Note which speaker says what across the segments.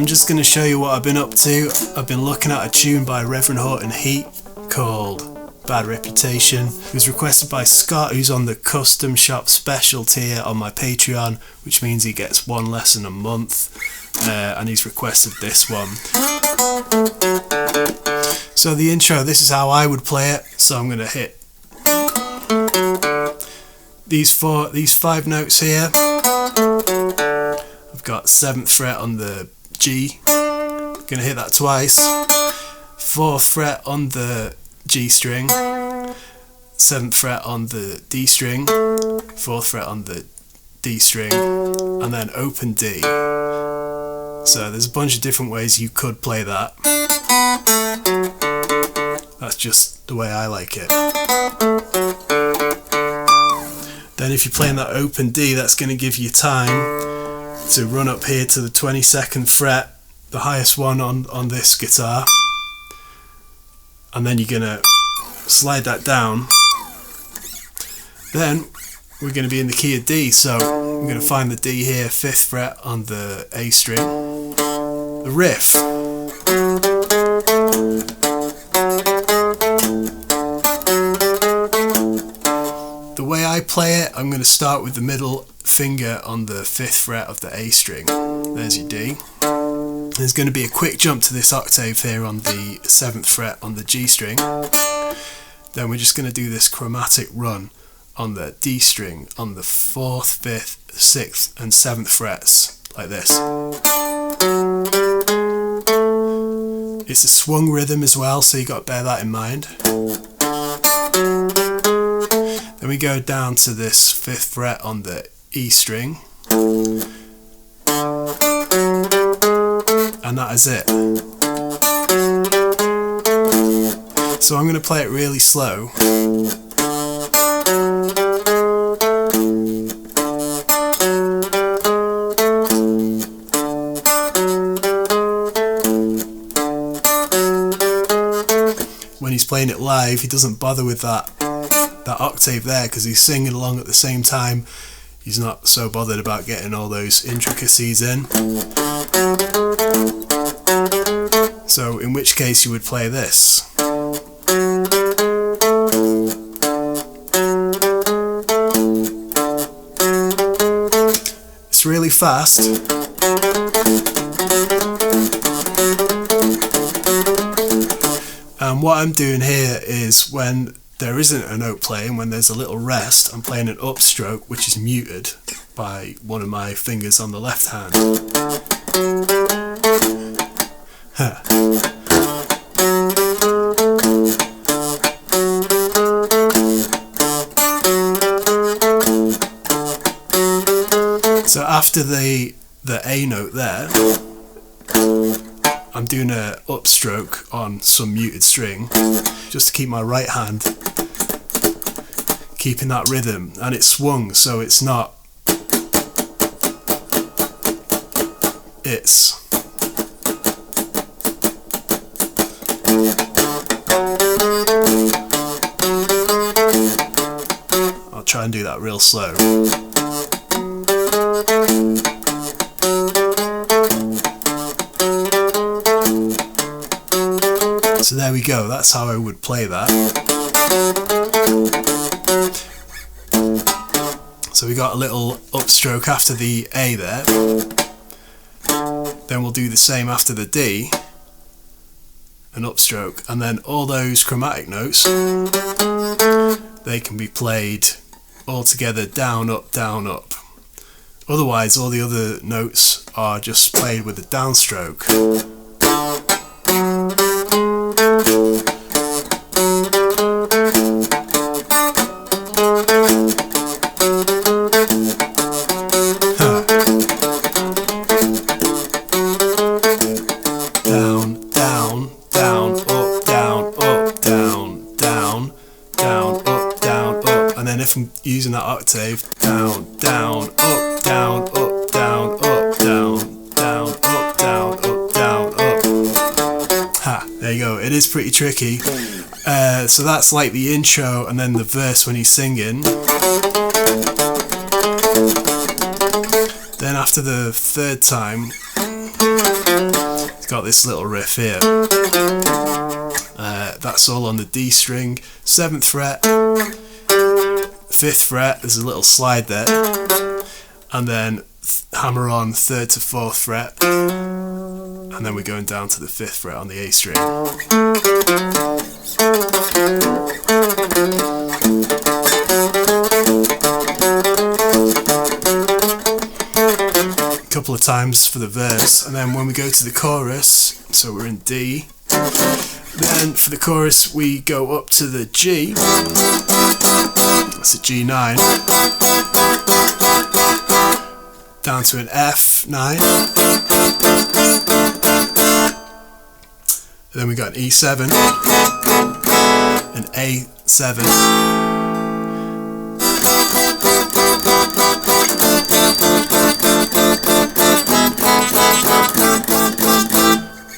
Speaker 1: I'm just going to show you what I've been up to. I've been looking at a tune by Reverend Horton Heat called Bad Reputation. It was requested by Scott, who's on the custom shop special tier on my Patreon, which means he gets one lesson a month, and he's requested this one. So the intro, this is how I would play it. So I'm going to hit these 5 notes here. I've got 7th fret on the G, gonna hit that twice, 4th fret on the G string, 7th fret on the D string, 4th fret on the D string, and then open D. So there's a bunch of different ways you could play that. That's just the way I like it. Then if you're playing that open D, that's going to give you time to run up here to the 22nd fret, the highest one on this guitar, and then you're going to slide that down. Then we're going to be in the key of D, so I'm going to find the D here, 5th fret on the A string, the riff. The way I play it, I'm going to start with the middle finger on the 5th fret of the A string. There's your D. There's going to be a quick jump to this octave here on the 7th fret on the G string. Then we're just going to do this chromatic run on the D string on the 4th, 5th, 6th and 7th frets, like this. It's a swung rhythm as well, so you got to bear that in mind. Then we go down to this 5th fret on the E string, and that is it. So I'm going to play it really slow. When he's playing it live, he doesn't bother with that octave there because he's singing along at the same time. He's not so bothered about getting all those intricacies in. So in which case you would play this. It's really fast. And what I'm doing here is when there isn't a note playing, when there's a little rest, I'm playing an upstroke which is muted by one of my fingers on the left hand. Huh. So after the A note there, I'm doing an upstroke on some muted string just to keep my right hand keeping that rhythm, and it's swung, so it's not, it's I'll try and do that real slow. So there we go, that's how I would play that. So we got a little upstroke after the A there. Then we'll do the same after the D, an upstroke, and then all those chromatic notes, they can be played all together, down, up, down, up. Otherwise all the other notes are just played with a downstroke. If I'm using that octave, down, down, up, down, up, down, up, down, down, up, down, up, down, up. Ha, there you go. It is pretty tricky. So that's like the intro, and then the verse when he's singing. Then after the third time, It's got this little riff here. That's all on the D string, 7th fret, 5th fret, there's a little slide there, and then hammer on 3rd to 4th fret, and then we're going down to the 5th fret on the A string. A couple of times for the verse, and then when we go to the chorus, so we're in D, then for the chorus we go up to the G, that's a G9, down to an F9, and then we got an E7, an A7,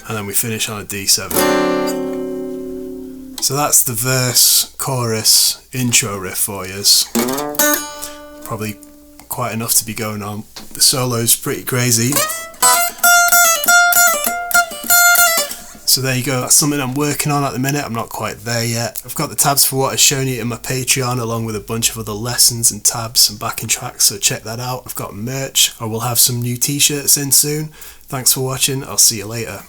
Speaker 1: and then we finish on a D7. So that's the verse, chorus, intro riff for you. Probably quite enough to be going on. The solo's pretty crazy. So there you go, that's something I'm working on at the minute. I'm not quite there yet. I've got the tabs for what I've shown you in my Patreon, along with a bunch of other lessons and tabs and backing tracks, so check that out. I've got merch. I will have some new t-shirts in soon. Thanks for watching, I'll see you later.